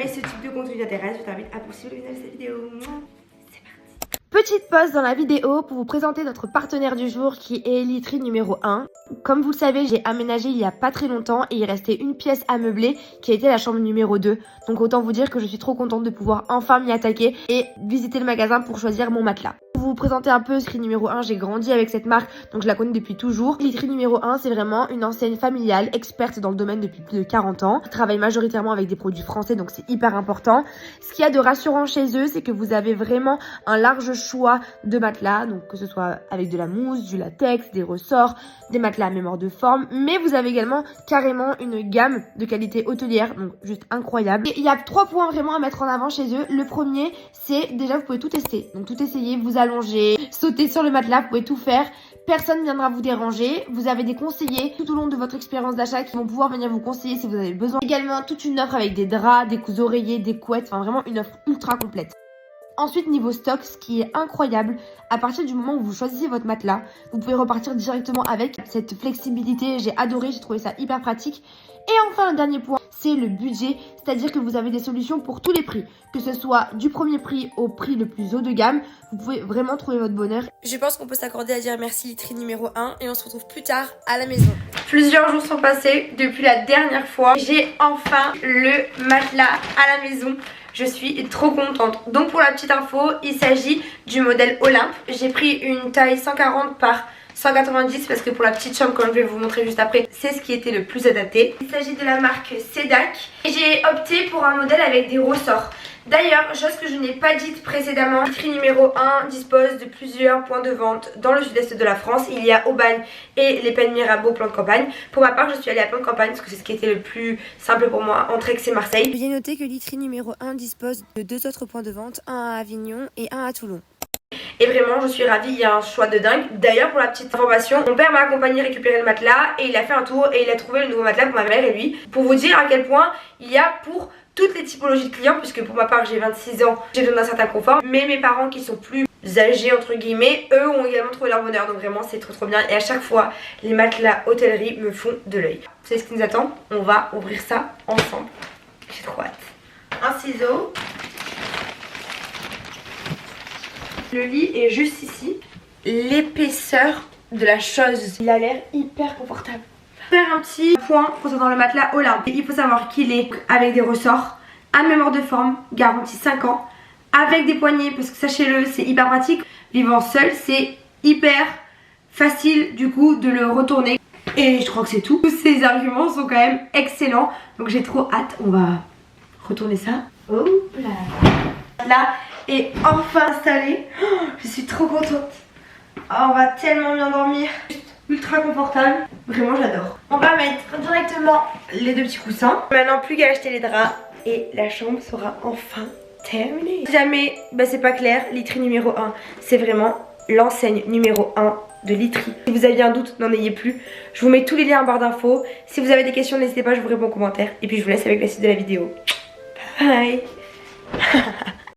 jamais ce type de contenu t'intéresse, je t'invite à poursuivre le visionnage de cette vidéo. Petite pause dans la vidéo pour vous présenter notre partenaire du jour qui est Literie numéro 1. Comme vous le savez, j'ai aménagé il y a pas très longtemps et il restait une pièce à meubler qui a été la chambre numéro 2. Donc autant vous dire que je suis trop contente de pouvoir enfin m'y attaquer et visiter le magasin pour choisir mon matelas. Pour vous présenter un peu Literie numéro 1, j'ai grandi avec cette marque donc je la connais depuis toujours. Literie numéro 1, c'est vraiment une enseigne familiale, experte dans le domaine depuis plus de 40 ans. Ils travaillent majoritairement avec des produits français donc c'est hyper important. Ce qu'il y a de rassurant chez eux, c'est que vous avez vraiment un large choix de matelas, donc que ce soit avec de la mousse, du latex, des ressorts, des matelas à mémoire de forme, mais vous avez également carrément une gamme de qualité hôtelière, donc juste incroyable. Et il y a 3 points vraiment à mettre en avant chez eux. Le premier, c'est déjà vous pouvez tout tester, donc tout essayer, vous allonger, sauter sur le matelas, vous pouvez tout faire. Personne ne viendra vous déranger. Vous avez des conseillers tout au long de votre expérience d'achat qui vont pouvoir venir vous conseiller si vous avez besoin. Également toute une offre avec des draps, des oreillers, des couettes, enfin vraiment une offre ultra complète. Ensuite, niveau stock, ce qui est incroyable, à partir du moment où vous choisissez votre matelas, vous pouvez repartir directement avec cette flexibilité. J'ai adoré, j'ai trouvé ça hyper pratique. Et enfin, le dernier point, c'est le budget, c'est-à-dire que vous avez des solutions pour tous les prix, que ce soit du premier prix au prix le plus haut de gamme. Vous pouvez vraiment trouver votre bonheur. Je pense qu'on peut s'accorder à dire merci Literie numéro 1 et on se retrouve plus tard à la maison. Plusieurs jours sont passés depuis la dernière fois. J'ai enfin le matelas à la maison. Je suis trop contente. Donc pour la petite info, il s'agit du modèle Olympe. J'ai pris une taille 140 par 190 parce que pour la petite chambre, comme je vais vous montrer juste après, c'est ce qui était le plus adapté. Il s'agit de la marque Sedac et j'ai opté pour un modèle avec des ressorts. D'ailleurs, chose que je n'ai pas dite précédemment, Literie numéro 1 dispose de plusieurs points de vente dans le sud-est de la France. Il y a Aubagne et les Pennes Mirabeau, plan de campagne. Pour ma part, je suis allée à plan de campagne parce que c'est ce qui était le plus simple pour moi entre Aix et Marseille. Veuillez noter que Literie numéro 1 dispose de 2 autres points de vente, un à Avignon et un à Toulon. Et vraiment je suis ravie, il y a un choix de dingue. D'ailleurs pour la petite information, mon père m'a accompagné récupérer le matelas et il a fait un tour et il a trouvé le nouveau matelas pour ma mère et lui. Pour vous dire à quel point il y a pour toutes les typologies de clients, puisque pour ma part j'ai 26 ans, j'ai besoin d'un certain confort. Mais mes parents qui sont plus âgés entre guillemets, eux ont également trouvé leur bonheur. Donc vraiment c'est trop bien et à chaque fois les matelas hôtellerie me font de l'œil. Vous savez ce qui nous attend? On va ouvrir ça ensemble. J'ai trop hâte. Un ciseau. Le lit est juste ici. L'épaisseur de la chose, il a l'air hyper confortable. Faire un petit point concernant le matelas Olympe. Il faut savoir qu'il est avec des ressorts, à mémoire de forme, garantie 5 ans, avec des poignées parce que sachez-le c'est hyper pratique. Vivant seul c'est hyper facile du coup de le retourner. Et je crois que c'est tout. Tous ces arguments sont quand même excellents. Donc j'ai trop hâte. On va retourner ça. Hop là. Là est enfin installé. Oh, je suis trop contente. Oh, on va tellement bien dormir. Ultra confortable. Vraiment j'adore. On va mettre directement les 2 petits coussins. Maintenant plus qu'à acheter les draps. Et la chambre sera enfin terminée. Si jamais c'est pas clair, Literie numéro 1 c'est vraiment l'enseigne numéro 1 de Literie. Si vous aviez un doute, n'en ayez plus. Je vous mets tous les liens en barre d'infos. Si vous avez des questions, n'hésitez pas, je vous réponds en commentaire. Et puis je vous laisse avec la suite de la vidéo. Bye.